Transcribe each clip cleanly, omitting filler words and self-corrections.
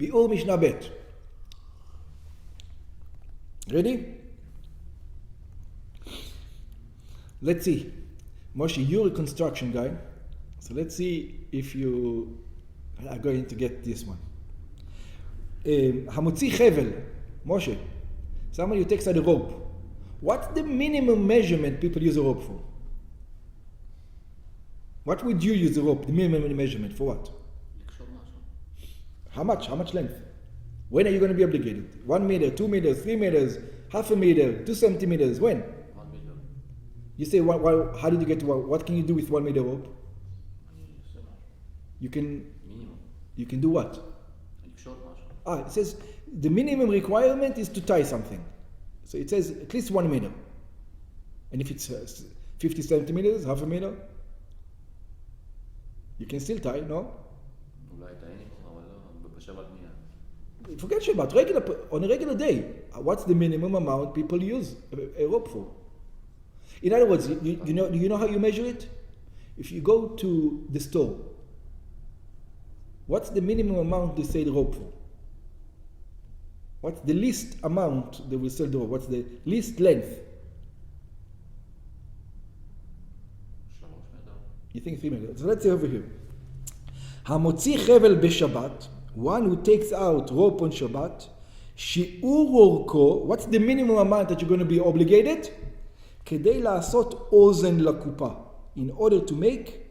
Bi'ur Mishnah Bet. Ready? Let's see. Moshe, you're a construction guy. So let's see if you are going to get this one. Hamotzi Chevel. Moshe, somebody who takes out a rope. What's the minimum measurement people use a rope for? What would you use a rope, the minimum measurement, for what? How much? How much length? When are you going to be obligated? 1 meter, 2 meters, 3 meters, half a meter, 2 centimeters? When? 1 meter. You say, how did you get to what can you do with 1 meter rope? You can do what? It says the minimum requirement is to tie something. So it says at least 1 meter. And if it's 50 centimeters, half a meter, you can still tie, no? Forget Shabbat, on a regular day, what's the minimum amount people use a rope for? In other words, do you know how you measure it? If you go to the store, what's the minimum amount they sell the rope for? What's the least amount they will sell the rope? What's the least length? You think 3 meters? So let's say over here. Hamotzi chevel b'Shabbat, one who takes out rope on Shabbat, shi'ur orko, what's the minimum amount that you're going to be obligated? Kedei la'asot ozen lakupa, in order to make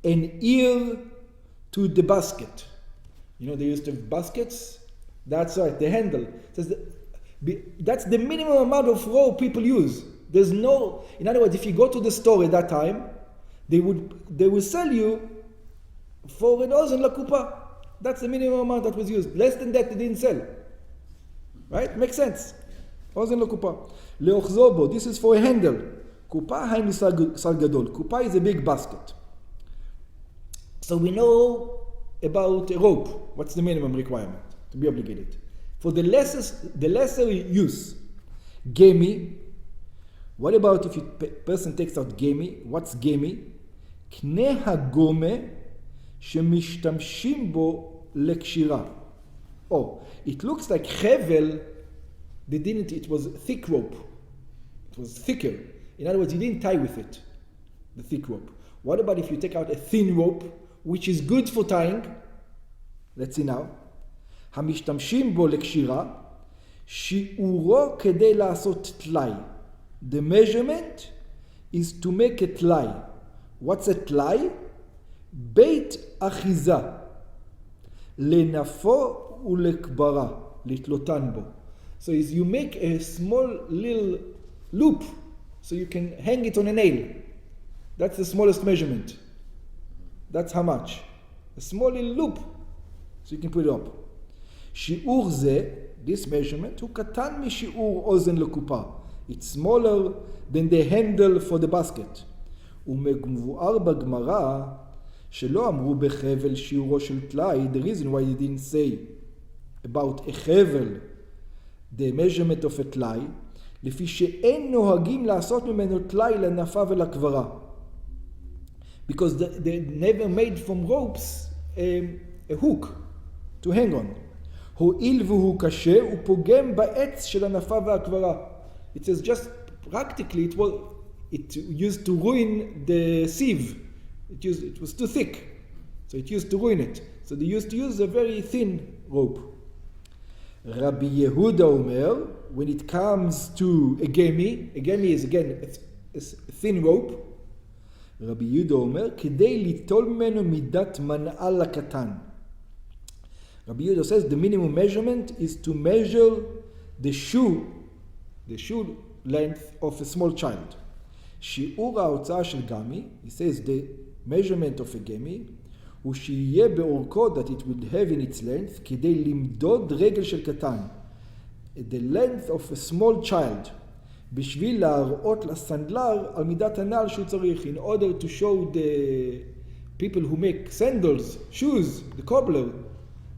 an ear to the basket. You know, they used to have baskets. That's right, the handle. That's the minimum amount of rope people use. There's no, in other words, if you go to the store at that time, they will sell you for an ozen lakupa. That's the minimum amount that was used. Less than that, they didn't sell. Right? Makes sense. Ozen lakupa. Leochzobo, this is for a handle. Kupa hainu sal gadol. Kupa is a big basket. So we know about a rope. What's the minimum requirement to be obligated? For the lesser use, gemi. What about if a person takes out gemi? What's gemi? Kne hagome shemishtamshim bo lekshira. Oh, it looks like chevel. It was thick rope. It was thicker. In other words, you didn't tie with it, the thick rope. What about if you take out a thin rope, which is good for tying? Let's see now. המשתמשים בו לקשירה, שיעורו כדי לעשות טלאי. The measurement is to make a טלאי. What's a טלאי? בית אחיזה. לנפו ולקברה, לתלותן בו. So is you make a small little loop so you can hang it on a nail. That's the smallest measurement. That's how much? A small little loop so you can put it up. שיעור זה, this measurement, הוא קטן משיעור אוזן לקופה. It's smaller than the handle for the basket. ומבואר בגמרא שלא אמרו בחבל שיעורו של טלאי, the reason why they didn't say about a חבל, the measurement of a טלאי, לפי שאין נוהגים לעשות ממנו טלאי לנפה ולקברה. Because they never made from ropes a hook to hang on. הואיל והוא קשה, הוא פוגם בעץ של הנפה והקברה. It says just practically it used to ruin the sieve. It was too thick. So it used to ruin it. So they used to use a very thin rope. Rabbi Yehuda Omer, when it comes to a gemi is again a thin rope. Rabbi Yehuda Omer, כדי ליטול ממנו מידת מנעל לקטן. Rabbi Yehuda says the minimum measurement is to measure the shoe length of a small child. שיעור ההוצאה של גמי, he says the measurement of a גמי, הוא שיהיה באורכו, that it would have in its length, כדי למדוד רגל של קטן. The length of a small child, בשביל להראות לסנדלר על מידת הנעל שהוא צריך, in order to show the people who make sandals, shoes, the cobbler,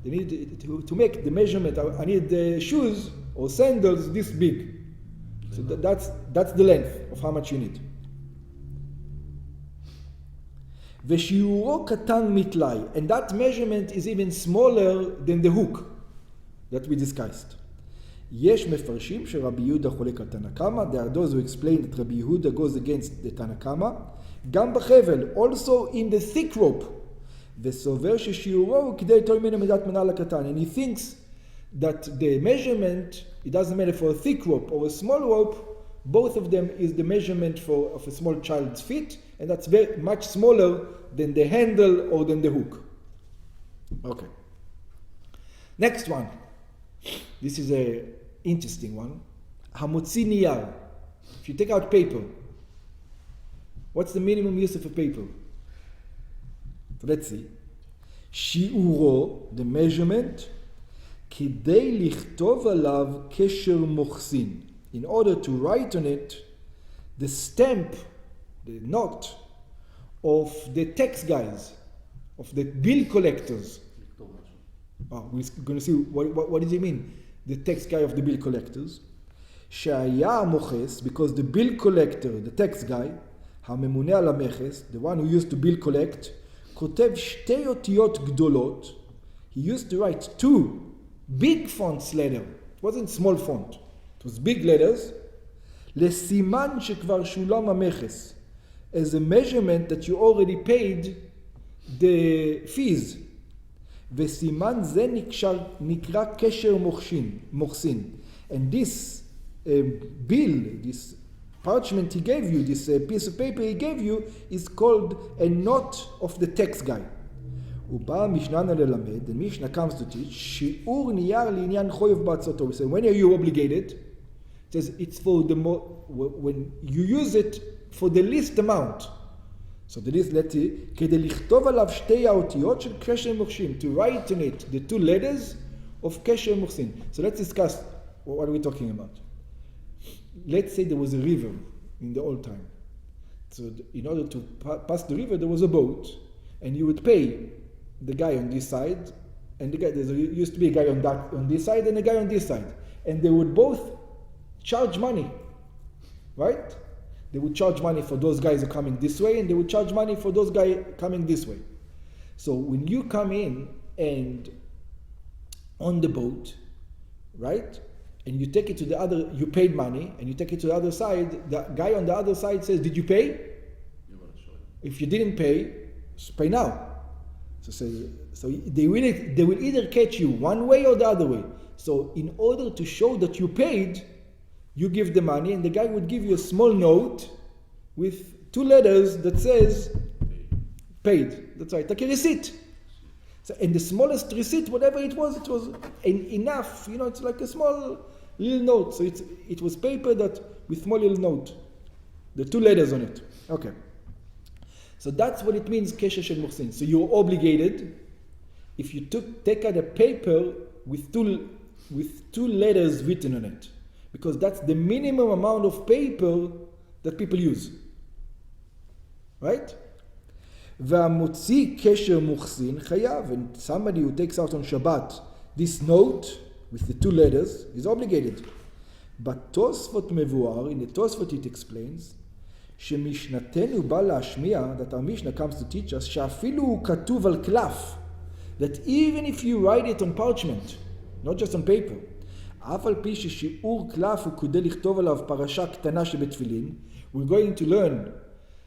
they need to make the measurement. I need the shoes or sandals this big. So that's the length of how much you need. ושיעורו קטן מטלאי, and that measurement is even smaller than the hook. that we discussed. יש מפרשים שרבי יהודה חולק על תנא קמא. There are those who explain that Rabbi Yehuda goes against the תנא קמא. גם בחבל, also in the thick rope. וסובר ששיעורו הוא כדי ליטול ממנו מידת מנה לקטן. And he thinks that the measurement, it doesn't matter for a thick rope or a small rope, both of them is the measurement of a small child's feet, and that's very much smaller than the handle or than the hook. Okay. Next one. This is a interesting one. Hamotzi niyar. If you take out paper, what's the minimum use of a paper? So let's see. שיעורו, the measurement, כדי לכתוב עליו קשר מוחסין. In order to write on it the stamp, the note of the tax guys, of the bill collectors. Oh, we're going to see what does he mean, the tax guy of the bill collectors. שהיה המוכס, because the bill collector, the tax guy, הממונה על המכס, the one who used to bill collect, כותב שתי אותיות גדולות. He used to write two big fonts letter. It wasn't small font. It was big letters. לסימן שכבר שולם המכס. As a measurement that you already paid the fees. וסימן זה נקרא קשר מוחסין. And this bill, this parchment he gave you, this piece of paper he gave you, is called a note of the tax guy. ובא המשנה ללמד, the Mishnah comes to teach, שיעור נייר לעניין חויב בעצתו. So when are you obligated? It says it's for the when you use it for the least amount. So the least, let's see, כדי לכתוב עליו שתי האותיות של קשר מוחסין, to write in it the two letters of קשר מוחסין. So let's discuss what are we talking about. Let's say there was a river in the old time. So in order to pass the river, there was a boat, and you would pay the guy on this side, and there used to be a guy on this side and a guy on this side, and they would both charge money, right? They would charge money for those guys who are coming this way, and they would charge money for those guys coming this way. So when you come in and on the boat, right, and you take it to the other, you paid money, and you take it to the other side, the guy on the other side says, did you pay? If you didn't pay, pay now. So they will either catch you one way or the other way. So in order to show that you paid, you give the money, and the guy would give you a small note with two letters that says paid. That's right, like a receipt. So, and the smallest receipt, whatever it was enough. You know, it's like a small little note. So it was paper that with small little note, the two letters on it. Okay. So that's what it means, kesher shel muhsin. So you're obligated, if you take out a paper with two letters written on it, because that's the minimum amount of paper that people use, right? והמוציא קשר מוחסין חייב, and somebody who takes out on Shabbat this note with the two letters is obligated. But Tosfot מבואר, in the Tosfot it explains, שמשנתנו בא להשמיע, that our Mishnah comes to teach us, שאפילו הוא כתוב על קלף, that even if you write it on parchment, not just on paper, אף על פי ששיעור קלף הוא כדי לכתוב עליו פרשה קטנה שבתפילין, we're going to learn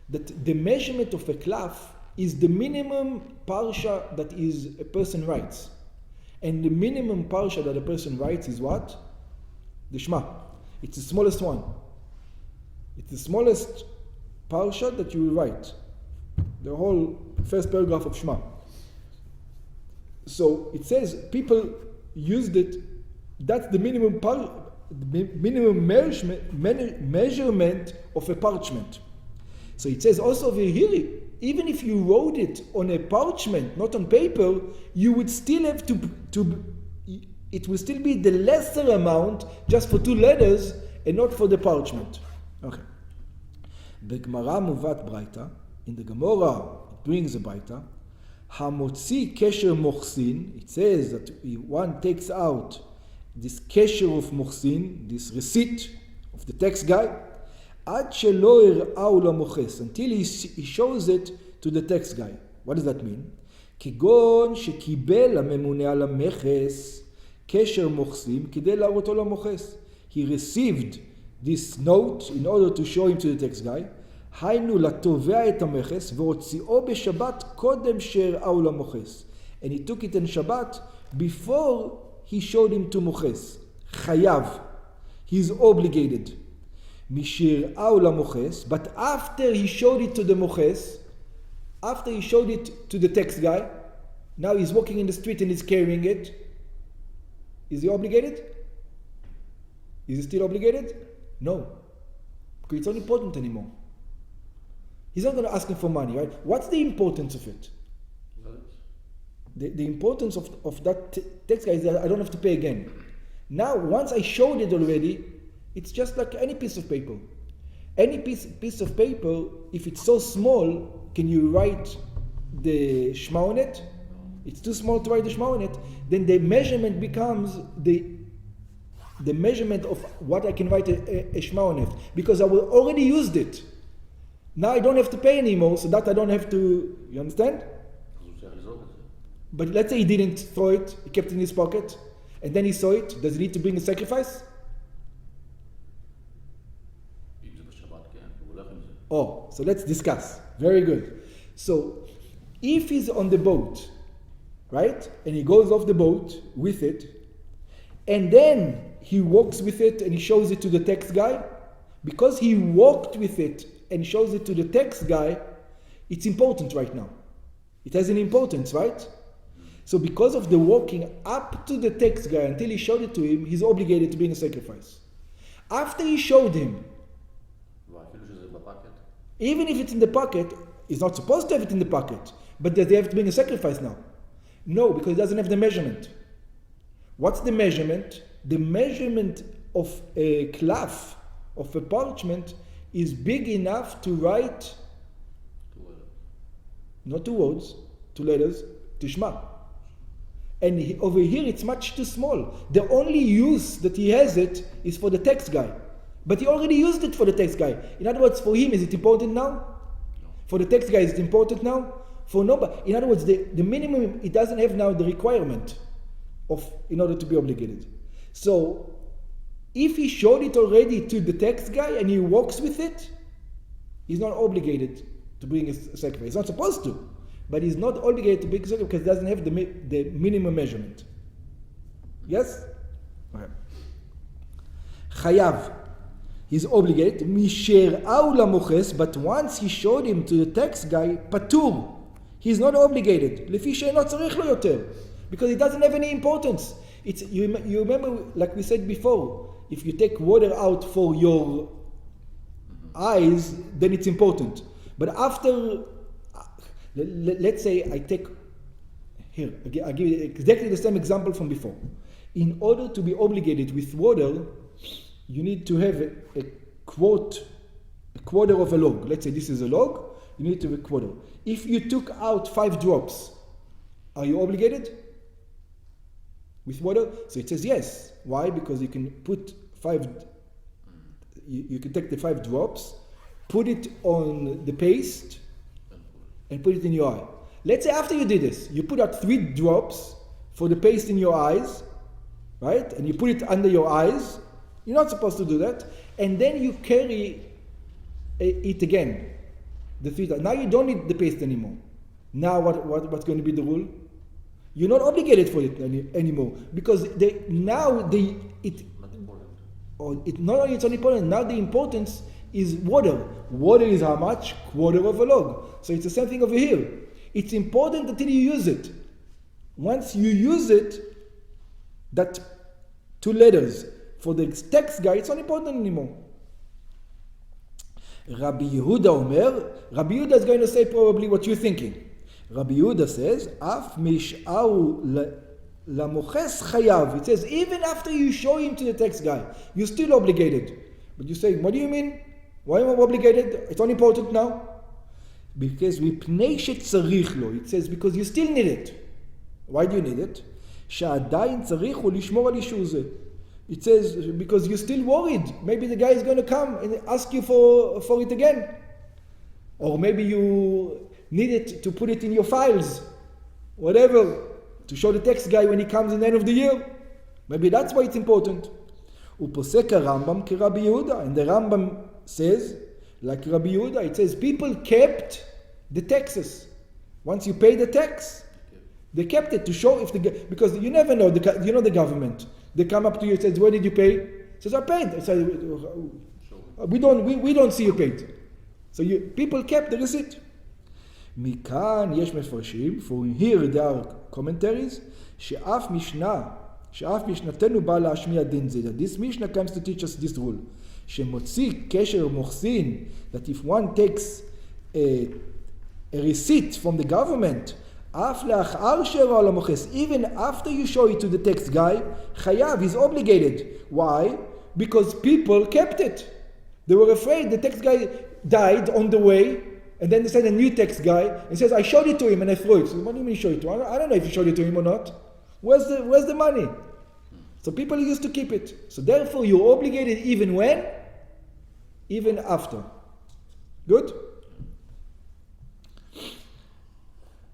that the measurement of a klaf is the minimum parsha that a person writes. And the minimum parsha that a person writes is what? The Shema. It's the smallest one. It's the smallest parsha that you will write. The whole first paragraph of Shema. So it says people used it, that's the minimum measurement of a parchment. So it says also over here, even if you wrote it on a parchment, not on paper, you would still have it will still be the lesser amount just for two letters and not for the parchment. Okay. בגמרא מובאת ברייתא, in the Gemara it brings a ברייתא, המוציא קשר מוחסין, it says that one takes out this קשר of מוחסין, this receipt of the tax guy, עד שלא הראהו למוכס, until he shows it to the tax guy. What does that mean? כגון שקיבל הממונה על המכס קשר מוכסים כדי להראותו למוכס. He received this note in order to show him to the tax guy. היינו לתובע את המכס והוציאו בשבת קודם שהראו למוכס. And he took it in Shabbat before he showed him to מוכס. חייב. He's obligated. משהראו למוכס, but after he showed it to the מוכס, after he showed it to the tax guy, now he's walking in the street and he's carrying it. Is he obligated? Is he still obligated? No. Because it's not important anymore. He's not going to ask him for money, right? What's the importance of it? The importance of that tax guy is that I don't have to pay again. Now, once I showed it already, it's just like any piece of paper. Any piece of paper, if it's so small, can you write the Shema on it? It's too small to write the Shema on it. Then the measurement becomes the measurement of what I can write a Shema on it. Because I already used it. Now I don't have to pay anymore, so that I don't have to, you understand? But let's say he didn't throw it, he kept it in his pocket, and then he saw it. Does he need to bring a sacrifice? Oh, so let's discuss. Very good. So, if he's on the boat, right, and he goes off the boat with it, and then he walks with it and he shows it to the tax guy, because he walked with it and shows it to the tax guy, it's important right now. It has an importance, right? So because of the walking up to the tax guy until he showed it to him, he's obligated to bring a sacrifice. After he showed him, even if it's in the pocket, he's not supposed to have it in the pocket, but does he have to bring a sacrifice now? No, because he doesn't have the measurement. What's the measurement? The measurement of a cloth, of a parchment, is big enough to write, not 2 words, 2 letters, to Shema. And over here it's much too small. The only use that he has it is for the tax guy. But he already used it for the tax guy. In other words, for him, is it important now? No. For the tax guy, is it important now? For nobody. In other words, the minimum, it doesn't have now the requirement in order to be obligated. So, if he showed it already to the tax guy and he walks with it, he's not obligated to bring a sacrifice. He's not supposed to, but he's not obligated to bring a sacrifice because he doesn't have the minimum measurement. Yes? Okay. Chayav. He's obligated. Misher'au lamoches, but once he showed him to the tax guy, patur. He's not obligated. Lefi she'eno tzarich lo yoter. Because it doesn't have any importance. You remember, like we said before, if you take water out for your eyes, then it's important. But after, let's say I take, here, I'll give you exactly the same example from before. In order to be obligated with water, you need to have a quarter of a log. Let's say this is a log, you need to have a quarter. If you took out 5 drops, are you obligated with water? So it says yes. Why? Because you can put 5, you can take the 5 drops, put it on the paste, and put it in your eye. Let's say after you did this, you put out 3 drops for the paste in your eyes, right? And you put it under your eyes. You're not supposed to do that. And then you carry it again. The 3 drops. Now you don't need the paste anymore. Now what's going to be the rule? You're not obligated for it anymore. Because not only it's not important, now the importance is water. Water is how much? Quarter of a log. So it's the same thing over here. It's important until you use it. Once you use it, that 2 letters for the tax guy, it's not important anymore. Rabbi Yehuda is going to say probably what you're thinking. Rabbi Yehuda says, Af mish'au lamoches chayav. It says, even after you show him to the tax guy, you're still obligated. But you say, what do you mean? Why am I obligated? It's not important now. Because mipnei shetzarich lo. It says, because you still need it. Why do you need it? Sha'adayin tzarich hu lishmor al ishur zeh. It says, because you're still worried. Maybe the guy is going to come and ask you for it again. Or maybe you need it to put it in your files. Whatever. To show the tax guy when he comes in the end of the year. Maybe that's why it's important. Uposek Rambam ki Rabbi Yehuda. And the Rambam says, like Rabbi Yehuda, it says people kept the taxes. Once you pay the tax, they kept it to show if because you never know, the government. They come up to you and says, where did you pay? Says, I paid. I said, we don't see you paid. So people kept the receipt. מכאן יש מפרשים, from here there are commentaries, שאף משנתנו בא להשמיע דין זה. This Mishnah comes to teach us this rule. שמוציא קשר מוחסין, that if one takes a receipt from the government, אף לאחר שראה למוחס, even after you show it to the tax guy, חייב, he's obligated. Why? Because people kept it. They were afraid the tax guy died on the way, and then they sent a new tax guy and says, I showed it to him and I threw it. So what do you mean you showed it to him? I don't know if you showed it to him or not. Where's the money? So people used to keep it. So therefore you're obligated even when? Even after. Good?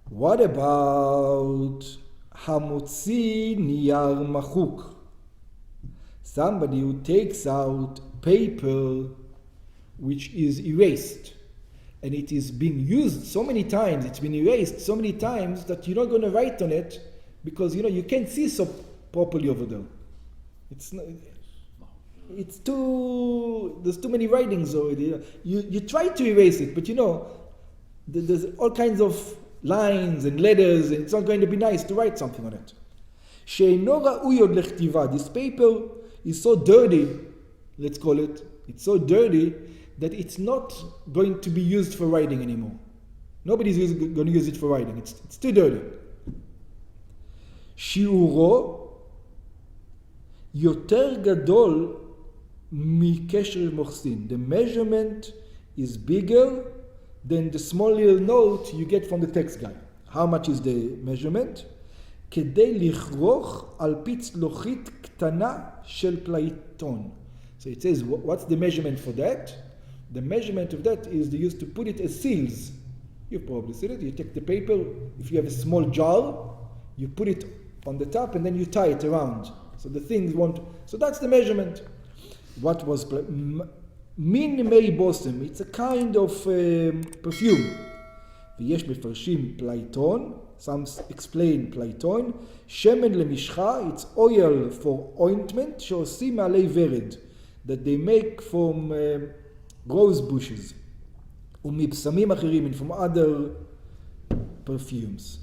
What about hamotzi niyar machuk? Somebody who takes out paper which is erased, and it is being used so many times, it's been erased so many times that you're not going to write on it because you can't see so properly over there. There's too many writings already. You try to erase it, but there's all kinds of lines and letters, and it's not going to be nice to write something on it. This paper is so dirty, let's call it, it's so dirty that it's not going to be used for writing anymore. Nobody's going to use it for writing. It's too dirty. שיעורו יותר גדול מקשר מוחסין. The measurement is bigger than the small little note you get from the tax guy. How much is the measurement? כדי לכרוך על פי צלוחית קטנה של פלייטון. So it says, what's the measurement for that? The measurement of that is they used to put it as seals. You've probably seen it. You take the paper, if you have a small jar, you put it on the top and then you tie it around. So the things won't... So that's the measurement. What was... Min mei bosem. It's a kind of perfume. ויש מפרשים פלייטון. Some explain פלייטון. שמן למשחה. It's oil for ointment. שעושים מעלי ורד. That they make from rose bushes. ומבשמים אחרים and from other perfumes.